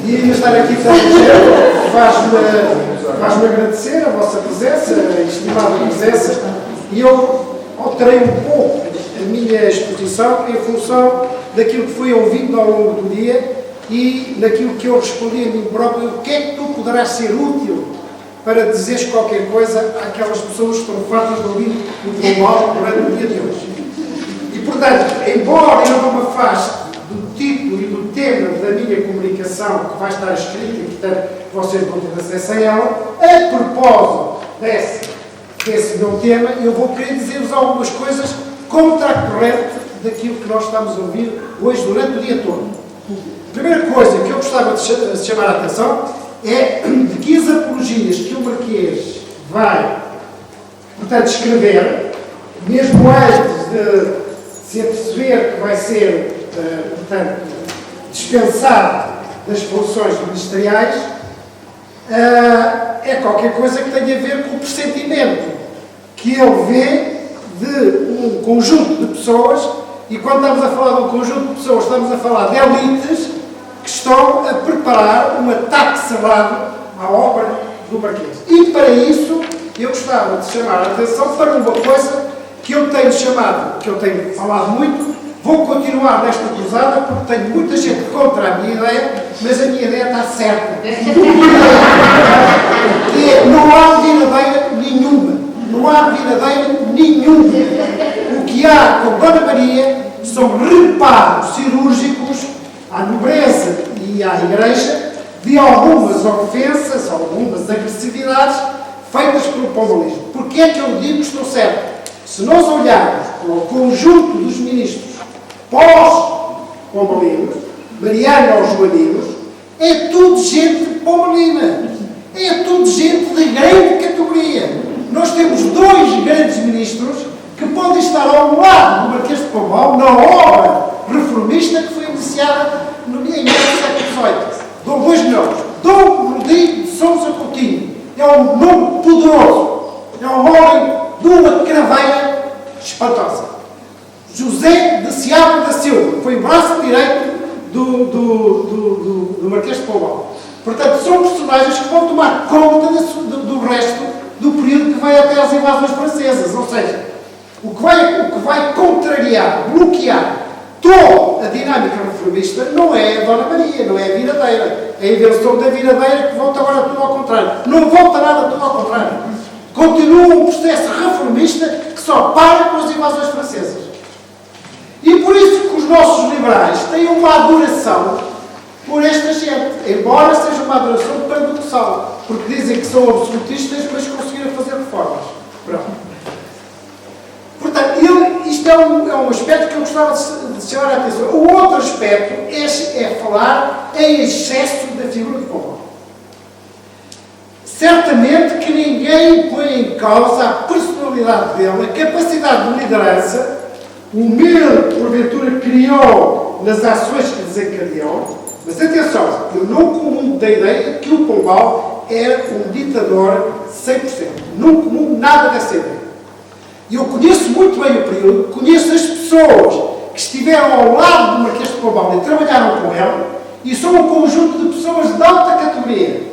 E estar aqui para dizer, faz-me agradecer a vossa presença, a estimada presença, e eu alterei um pouco a minha exposição em função daquilo que fui ouvindo ao longo do dia e naquilo que eu respondi a mim próprio: o que é que tu poderás ser útil para dizeres qualquer coisa àquelas pessoas que estão fartas de ouvir o teu mal durante o dia de hoje. E, portanto, embora eu não me afaste do título e do tema da minha comunicação, que vai estar escrito e, portanto, vocês vão ter acesso a ela, a propósito desse meu tema, eu vou querer dizer-vos algumas coisas contracorrente daquilo que nós estamos a ouvir hoje durante o dia todo. A primeira coisa que eu gostava de chamar a atenção é de que as apologias que o Marquês vai, portanto, escrever, mesmo antes de se aperceber que vai ser, portanto, dispensado das funções ministeriais, é qualquer coisa que tenha a ver com o pressentimento que ele vê de um conjunto de pessoas, e quando estamos a falar de um conjunto de pessoas, estamos a falar de elites que estão a preparar um ataque cerrado à obra do Marquês. E para isso, eu gostava de chamar a atenção para uma coisa que eu tenho chamado, que eu tenho falado muito. Vou continuar nesta cruzada porque tenho muita gente contra a minha ideia, mas a minha ideia está certa. Não há viradeira nenhuma. Não há viradeira nenhuma. O que há com Dona Maria são reparos cirúrgicos à nobreza e à Igreja de algumas ofensas, algumas agressividades feitas pelo pombolismo. Porquê é que eu digo que estou certo? Se nós olharmos para o conjunto dos ministros pós-pombolinos, Mariano aos Joaninos, é tudo gente pombolina. É tudo gente de grande categoria. Nós temos dois grandes ministros que podem estar ao lado do Marquês de Pombal na obra reformista que foi iniciada no meio do século XVIII. Dom Luís Melhores, Dom Rodrigo de Sousa Coutinho, é um nome poderoso, é um homem de uma craveira espantosa. José de Seabra da Silva, foi o braço direito do Marquês de Pombal. Portanto, são personagens que vão tomar conta do resto do período que vai até às invasões francesas. Ou seja, o que vai contrariar, bloquear toda a dinâmica reformista não é a Dona Maria, não é a viradeira. É a invenção da viradeira que volta agora tudo ao contrário. Não volta nada tudo ao contrário. Continua um processo reformista que só para com as invasões francesas. E por isso que os nossos liberais têm uma adoração por esta gente, embora seja uma adoração paradoxal, porque dizem que são absolutistas, mas conseguiram fazer reformas. Pronto. Portanto, isto é um aspecto que eu gostava de chamar a atenção. O outro aspecto é falar em excesso da figura de Pombal. Certamente que ninguém põe em causa a personalidade dele, a capacidade de liderança, o medo que porventura criou nas ações que desencadeou. Mas atenção, eu não comungo da ideia que o Pombal era um ditador 100%. Não comungo nada dessa ideia. E eu conheço muito bem o período, conheço as pessoas que estiveram ao lado do Marquês de Pombal e trabalharam com ele, e são um conjunto de pessoas de alta categoria.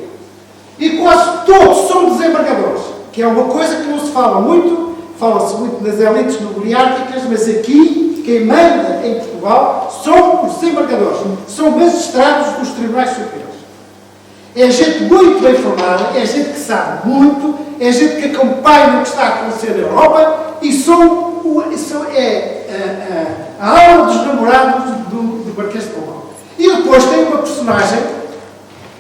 E quase todos são desembargadores, que é uma coisa que não se fala muito, fala-se muito nas elites nobiliárquicas, mas aqui, quem manda em Portugal são os desembargadores, são magistrados dos tribunais superiores. É gente muito bem formada, é gente que sabe muito, é gente que acompanha o que está a acontecer na Europa e a aula dos namorados do Marquês de Pombal. E depois tem uma personagem,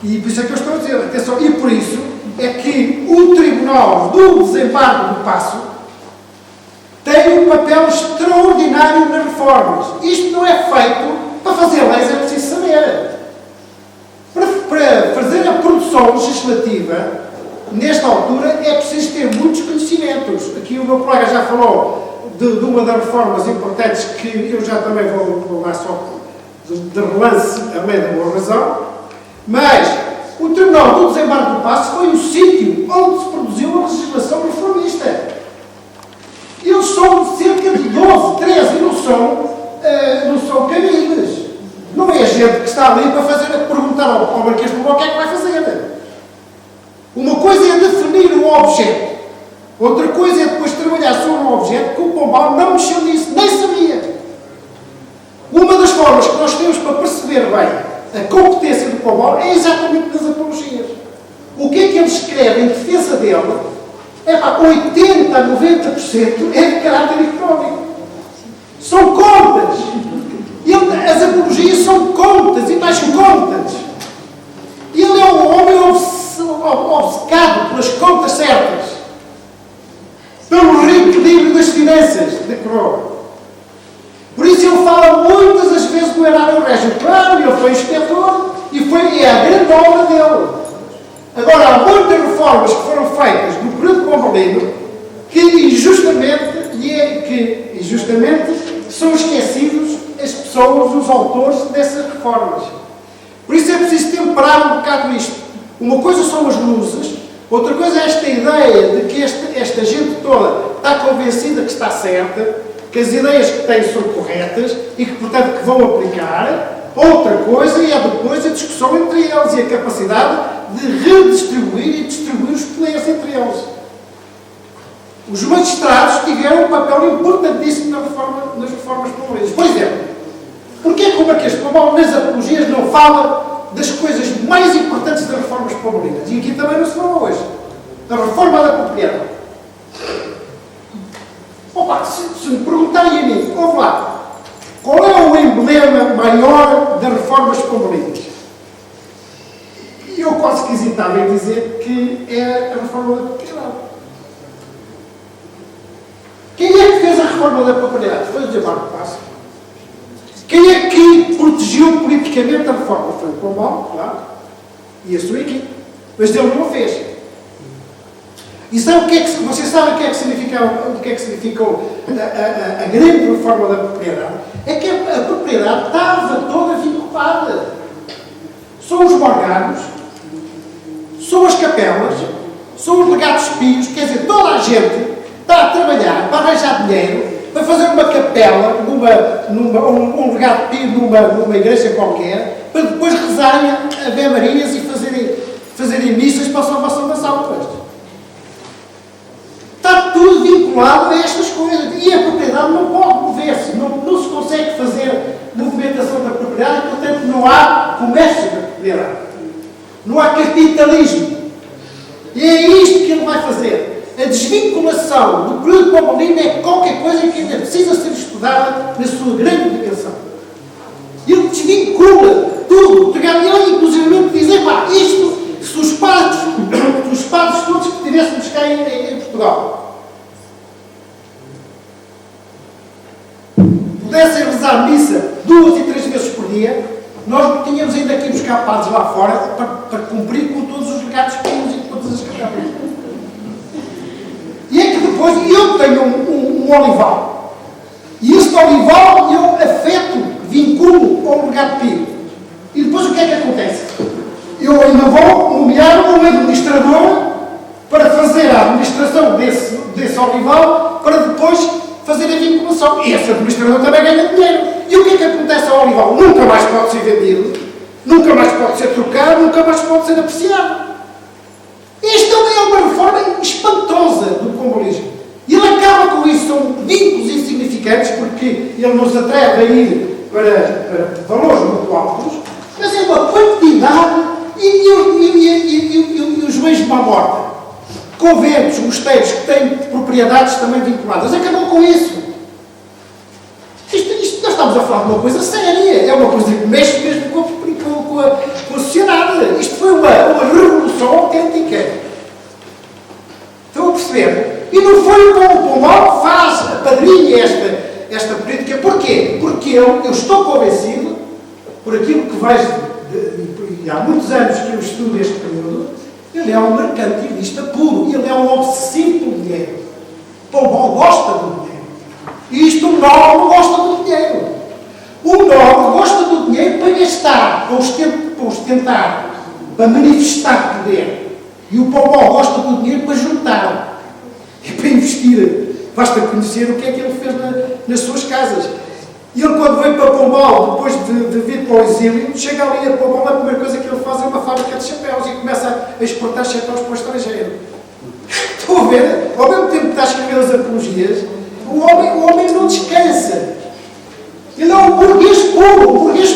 e por isso é que eu estou a dizer, atenção, e por isso é que o Tribunal do Desembargo do Paço tem um papel extraordinário nas reformas. Isto não é feito para fazer leis, é preciso saber. Para fazer a produção legislativa, nesta altura, é preciso ter muitos conhecimentos. Aqui o meu colega já falou de uma das reformas importantes que eu já também vou dar só de relance a meio da boa razão, mas o Tribunal do Desembargo do Paço foi o sítio onde se produziu a legislação reformista. Eles são cerca de 12, 13, e não são cabíveis. Não é gente que está ali para perguntar ao Marquês de Pombal o que é que vai fazer. Uma coisa é definir o objeto. Outra coisa é depois trabalhar sobre o objeto que o Pombal não mexeu nisso, nem sabia. Uma das formas que nós temos para perceber bem a competência do Pombal é exatamente nas apologias. O que é que ele escreve em defesa dele? É pá, 80 a 90% é de caráter económico. São contas. As apologias são contas e mais contas. Ele é um homem obcecado pelas contas certas. Pelo reequilíbrio das finanças de Crowe. Por isso ele fala muitas das vezes do erário régio. Claro, ele foi inspetor e é a grande obra dele. Agora, há muitas reformas que foram feitas no período pombalino que injustamente são esquecidos as pessoas, os autores dessas reformas. Por isso é preciso temperar um bocado isto. Uma coisa são as luzes, outra coisa é esta ideia de que esta gente toda está convencida que está certa, que as ideias que têm são corretas e que, portanto, que vão aplicar. Outra coisa é depois a discussão entre eles e a capacidade de redistribuir e distribuir os poderes entre eles. Os magistrados tiveram um papel importantíssimo nas reformas pombalinas. Por exemplo, porquê que o Marquês de Pombal nas apologias não fala das coisas mais importantes das reformas pombalinas? E aqui também não se fala hoje. A reforma da propriedade. Opa, se me perguntarem a mim, ouve lá, qual é o emblema maior das reformas pombalinas? E eu quase que hesitava em dizer que é a reforma da propriedade. Quem é que fez a reforma da propriedade? Foi o José Marco Passo. Quem é que protegeu politicamente a reforma? Foi o Pombal, claro, e a sua equipe. Mas ele não a fez. E sabe vocês sabem o que é que significou a grande reforma da propriedade? É que a propriedade estava toda vinculada. São os morganos, são as capelas, são os legados pios, quer dizer, toda a gente está a trabalhar para arranjar dinheiro, para fazer uma capela, um legado pio numa igreja qualquer, para depois rezarem Ave Marias e fazerem missas para a salvação das almas. Está tudo vinculado a estas coisas. E a propriedade não pode mover-se. Não se consegue fazer movimentação da propriedade, portanto não há comércio da propriedade. Não há capitalismo. E é isto que ele vai fazer. A desvinculação do período pombalino é qualquer coisa que ainda precisa ser estudada na sua grande aplicação. Ele desvincula tudo. Ele, inclusive, diz, pá, isto, se os padres todos que tivéssemos cá em Portugal pudessem rezar missa 2 e 3 vezes por dia, nós não tínhamos ainda aqui buscar padres lá fora para cumprir com todos os legados que temos e com todas as capelas. E é que depois eu tenho um olival. E este olival eu afeto, vinculo ao legado pio. E depois o que é que acontece? Eu ainda vou nomear um administrador para fazer a administração desse olival, para depois fazer a vinculação. E esse administrador também ganha dinheiro. E o que é que acontece ao olival? Nunca mais pode ser vendido, nunca mais pode ser trocado, nunca mais pode ser apreciado. Isto também é uma reforma espantosa do pombalismo. E ele acaba com isso, são vínculos insignificantes, porque ele nos atreve a ir para valores muito altos, mas é uma quantidade e os meios de má morte. Conventos, mosteiros que têm propriedades também vinculadas, acabam com isso. Nós estamos a falar de uma coisa séria, é uma coisa que mexe mesmo com a sociedade. Isto foi uma revolução autêntica. Estão a perceber? E não foi o Pombal que faz a padrinha esta política. Porquê? Porque eu estou convencido, por aquilo que vejo, e há muitos anos que eu estudo este período, ele é um mercantilista puro, ele é um obsessivo pelo dinheiro. Pombal gosta do dinheiro. E isto o nobre não gosta do dinheiro. O nobre gosta do dinheiro para gastar, para ostentar, para manifestar poder. E o Pombal gosta do dinheiro para juntar e para investir. Basta conhecer o que é que ele fez nas suas casas. E ele, quando veio para Pombal, depois de vir para o exílio, chega ali a Pombal, a primeira coisa que ele faz é uma fábrica de chapéus e começa a exportar chapéus para o estrangeiro. Estão a ver? Ao mesmo tempo que está a escrever as apologias, o homem não descansa. Ele é um burguês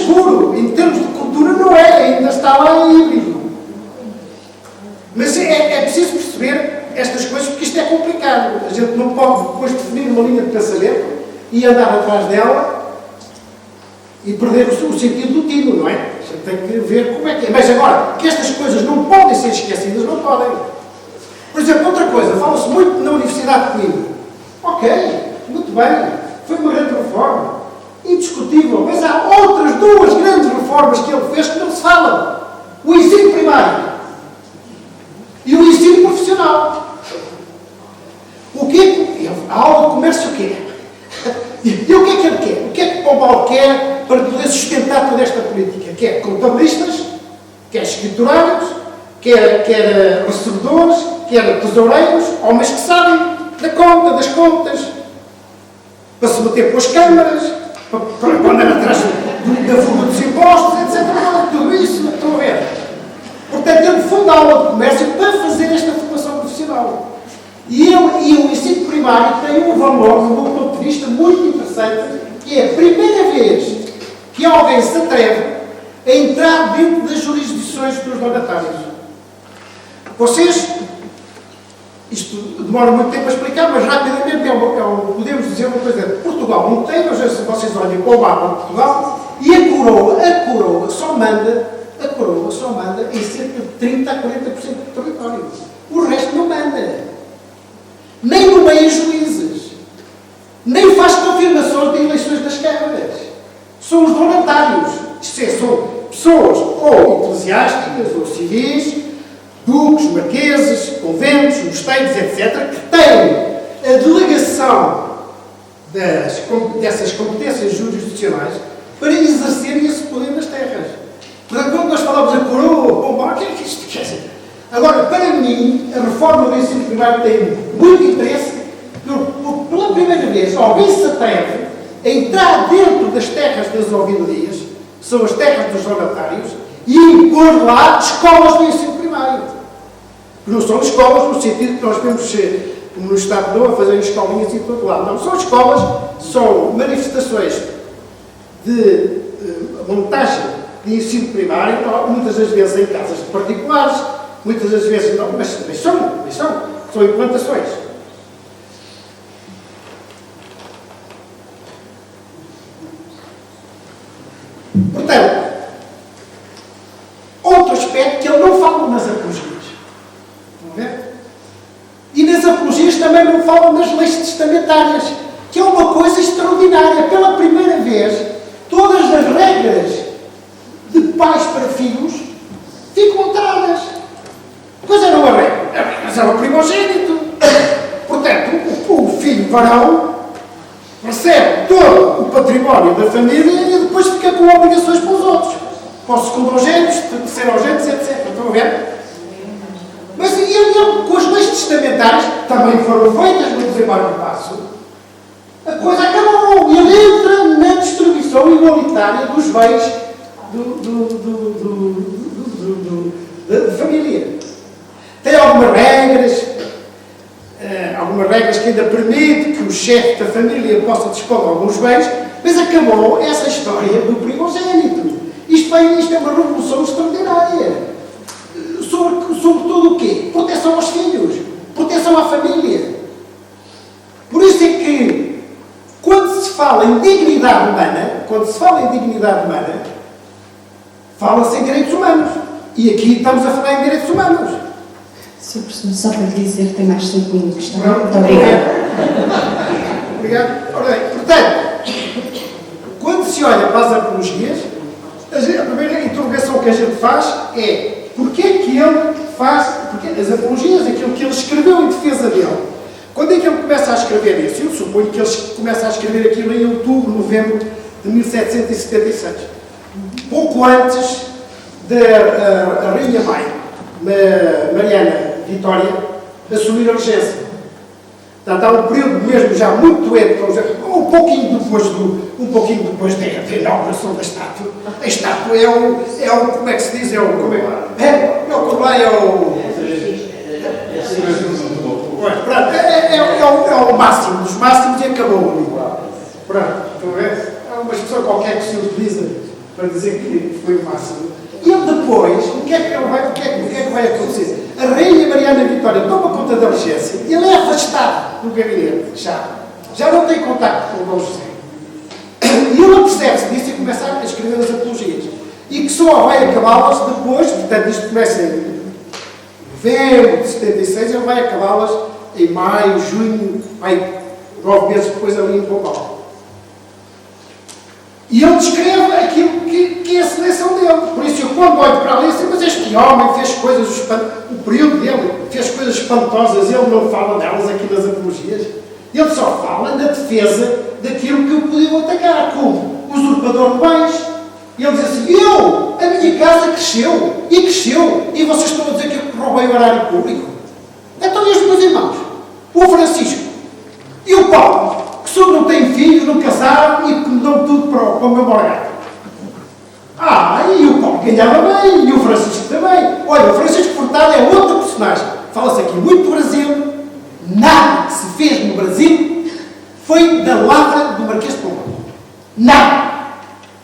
puro. Em termos de cultura não é, ainda está lá em híbrido. Mas é preciso perceber estas coisas porque isto é complicado. A gente não pode depois definir uma linha de pensamento e andar atrás dela e perder o sentido do tino, não é? A gente tem que ver como é que é. Mas agora, que estas coisas não podem ser esquecidas, não podem. Por exemplo, outra coisa, fala-se muito na Universidade de Coimbra. Ok, muito bem, foi uma grande reforma, indiscutível, mas há outras duas grandes reformas que ele fez que não se falam. O ensino primário e o ensino profissional. O que é que... A aula de comércio quer? E o que é que ele quer? O que é que Pombal quer para poder sustentar toda esta política? Quer contabilistas, quer escriturários, quer recebedores, quer tesoureiros, homens que sabem da conta, das contas, para se meter pelas câmaras, para andar atrás da fuga dos impostos, etc. Tudo isso, estão a ver? Portanto, ele funda a aula de comércio para fazer esta formação profissional. E o ensino primário tem um valor, do meu ponto de vista, muito interessante, que é a primeira vez que alguém se atreve a entrar dentro das jurisdições dos donatários. Vocês, isto demora muito tempo a explicar, mas rapidamente podemos dizer uma coisa. Portugal não tem, mas se vocês olhem para o mapa de Portugal, e a coroa só manda em cerca de 30% a 40% do território. O resto não manda. Nem nomeia juízes. Nem faz confirmações de eleições das câmaras. São os donatários. Isto é, são pessoas ou eclesiásticas ou civis, duques, marqueses, conventos, mosteiros, etc., que têm a delegação dessas competências jurisdicionais para exercerem esse poder nas terras. Portanto, quando nós falamos a coroa, Pombal, o que é que isto quer dizer? Agora, para mim, a reforma do ensino primário tem muito interesse, porque pela primeira vez alguém se atreve a entrar dentro das terras das ouvidorias, que são as terras dos donatários, e impor lá escolas do ensino primário. Não são escolas no sentido que nós vemos, como no Estado de Novo, a fazer escolinhas em todo lado. Não, são escolas, são manifestações de montagem de ensino primário, muitas das vezes em casas de particulares, muitas das vezes não, mas são implantações. Portanto, outro aspecto que ele não fala nas apologias. Estão a ver? E nas apologias também não falam das leis testamentárias, que é uma coisa extraordinária. Pela primeira vez, todas as regras de pais para filhos ficam alteradas. Pois era uma regra, mas era o primogênito. Portanto, o filho varão recebe todo o património da família e depois fica com obrigações para os outros. Para os secundogênitos, terceirogênitos, etc. Estão a ver? Mas ele, com as leis testamentárias, que também foram feitas no desembarque do Paço, a coisa acabou. Ele entra na distribuição igualitária dos bens da família. Tem algumas regras que ainda permitem que o chefe da família possa dispor de alguns bens, mas acabou essa história do primogênito. Isto é uma revolução extraordinária. Sobre tudo o quê? Proteção aos filhos, proteção à família. Por isso é que, quando se fala em dignidade humana, fala-se em direitos humanos. E aqui estamos a falar em direitos humanos. Sr. Professor, só para lhe dizer que tem mais 5 minutos. Está bem? Muito obrigada. Obrigado. Portanto, quando se olha para as apologias, a primeira interrogação que a gente faz é porque é que ele faz, porque as apologias, aquilo que ele escreveu em defesa dele. Quando é que ele começa a escrever isso? Eu suponho que ele começa a escrever aquilo em outubro, novembro de 1776. Pouco antes da Rainha Mãe, Mariana Vitória, assumir a regência. Portanto, há um período mesmo já muito doente, um pouquinho depois da inauguração da estátua, a estátua é o como é que se diz, é o máximo dos máximos e acabou ali. Pronto, estão a ver? Há uma expressão qualquer que se utiliza para dizer que foi o máximo. E ele depois, o que é que vai acontecer? A Rainha Mariana Vitória toma conta da regência e ele é afastado do gabinete, já não tem contacto com o Dom José. E ele percebe-se disso e começa a escrever as apologias. E que só vai acabá-las depois, portanto isto começa em novembro de 76, ele vai acabá-las em maio, junho, 9 meses depois ali em Pombal. E ele descreve aquilo que é a seleção dele. Por isso, eu quando olho para ali, mas este homem fez coisas espantosas, o período dele fez coisas espantosas, ele não fala delas aqui nas apologias, ele só fala na defesa daquilo que o podiam atacar, como usurpador de bens. E ele diz assim, a minha casa cresceu, e vocês estão a dizer que eu roubei o erário público? Então, e os meus irmãos? O Francisco e o Paulo, que só não têm filhos, não casaram e que me dão tudo para o meu morgado. E o Paulo ganhava bem, e o Francisco também. Olha, o Francisco Furtado é outro personagem. Fala-se aqui muito do Brasil. Nada que se fez no Brasil foi da lavra do Marquês de Pombal. Nada.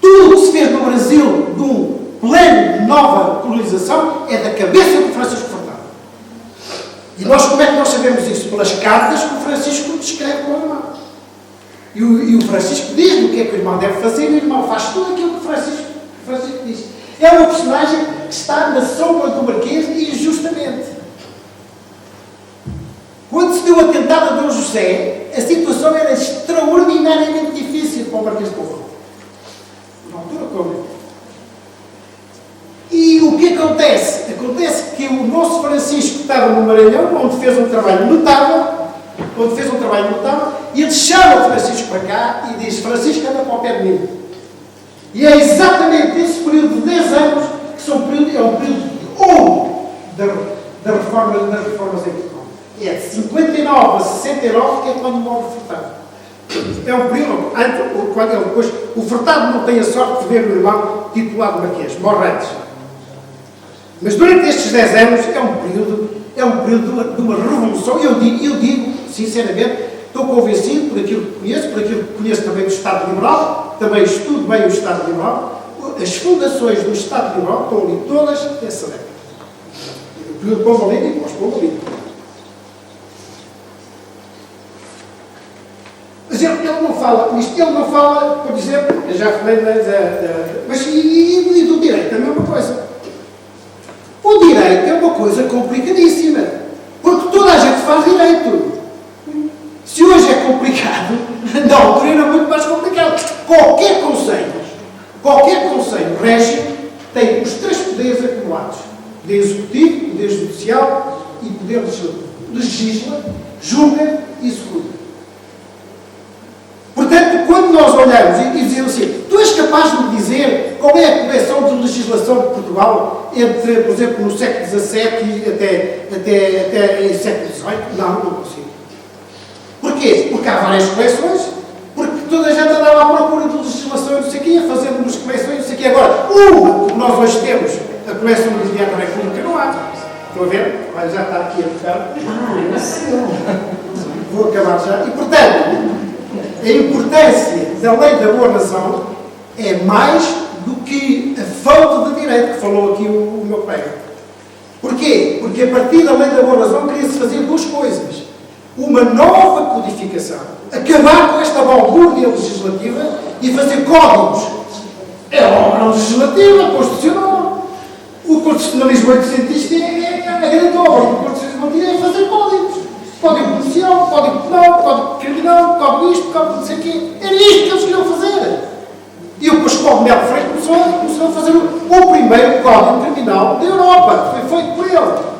Tudo o que se fez no Brasil de um plano de nova colonização é da cabeça do Francisco Furtado. E nós, como é que nós sabemos isso? Pelas cartas que o Francisco descreve com o irmão. E o Francisco diz o que é que o irmão deve fazer, e o irmão faz tudo aquilo que o Francisco diz. É uma personagem que está na sombra do Marquês e injustamente. Quando se deu o atentado a Dom José, a situação era extraordinariamente difícil para o Marquês de Pombal. Na altura, como? E o que acontece? Acontece que o nosso Francisco estava no Maranhão, onde fez um trabalho notável, e ele chama o Francisco para cá e diz, Francisco, anda para o pé de mim. E é exatamente esse período de 10 anos que é um período de ouro das reformas económicas. É de 59 a 69 que é quando morre o Furtado. É um período, quando depois, o Furtado não tem a sorte de ver o irmão titulado Marquês, morre antes. Mas durante estes 10 anos é um período de uma revolução. Eu digo, sinceramente, estou convencido por aquilo que conheço também do Estado Liberal, também estudo bem o Estado Liberal, as fundações do Estado Liberal estão ali todas nessa década. O período pombalino e pós-pombalino. Mas ele não fala, por exemplo, eu já falei, mas e do direito, é a mesma coisa. O direito é uma coisa complicadíssima, porque toda a gente faz direito. Se hoje é complicado, na altura era muito mais complicado. Qualquer conselho régio tem os 3 poderes acumulados: poder executivo, poder judicial e poder legislativo. Legisla, julga e executa. Portanto, quando nós olhamos e dizemos assim, tu és capaz de me dizer qual é a correção de legislação de Portugal entre, por exemplo, no século XVII e até século XVIII? Não consigo. Porquê? Porque há várias coleções, porque toda a gente andava à procura de legislação e não sei o quê, fazendo umas coleções e não sei o quê. Agora, que nós hoje temos, a coleção do Diário da República, não há. Estão a ver? Olha, já está aqui a tocar. Vou acabar já. E, portanto, a importância da lei da boa nação é mais do que a falta de direito que falou aqui o meu colega. Porquê? Porque a partir da lei da boa nação queria-se fazer 2 coisas. Uma nova codificação, acabar com esta balbúrdia legislativa e fazer códigos. É a obra legislativa, constitucional. O constitucionalismo oitocentista é a grande obra. O constitucionalismo é fazer códigos. Código policial, código penal, código criminal, código isto, código não sei o quê. Era isto que eles queriam fazer. E o Pascoal de Melo Freire começou a fazer o primeiro código criminal da Europa. Foi feito por ele.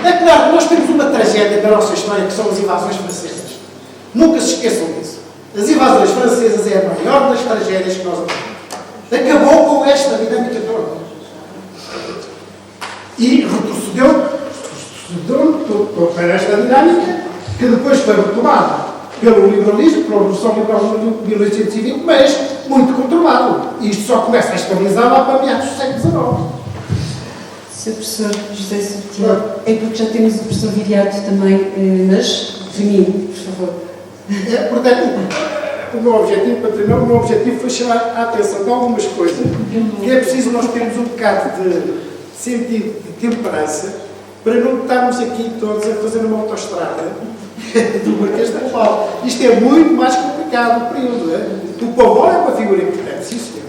É claro que nós temos uma tragédia da nossa história, que são as invasões francesas. Nunca se esqueçam disso. As invasões francesas é a maior das tragédias que nós temos. Acabou com esta dinâmica toda. E retrocedeu para esta dinâmica, que depois foi retomada pelo liberalismo, pela Revolução Liberal de 1820, mas muito controlado. E isto só começa a estabilizar lá para meados do século XIX. Sr. Professor José Sertino, é porque já temos o professor Viriato também, mas termine, por favor. Portanto, o meu objetivo, para terminar, o meu objetivo foi chamar a atenção de algumas coisas que é preciso nós termos um bocado de sentido de temperança para não estarmos aqui todos a fazer uma autoestrada do Marquês de Pombal. Isto é muito mais complicado, o período. Não é? O Pombal é uma figura importante, sim senhor.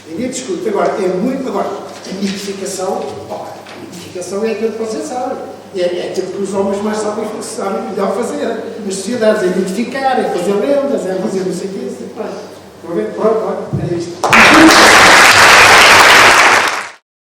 Ninguém discute. Agora, é muito. Agora, a mitificação, a mitificação é aquilo que vocês sabem. É aquilo que os homens mais sabem melhor fazer. As sociedades, é mitificar, é fazer lendas, é fazer não sei o quê. Pronto, era isto.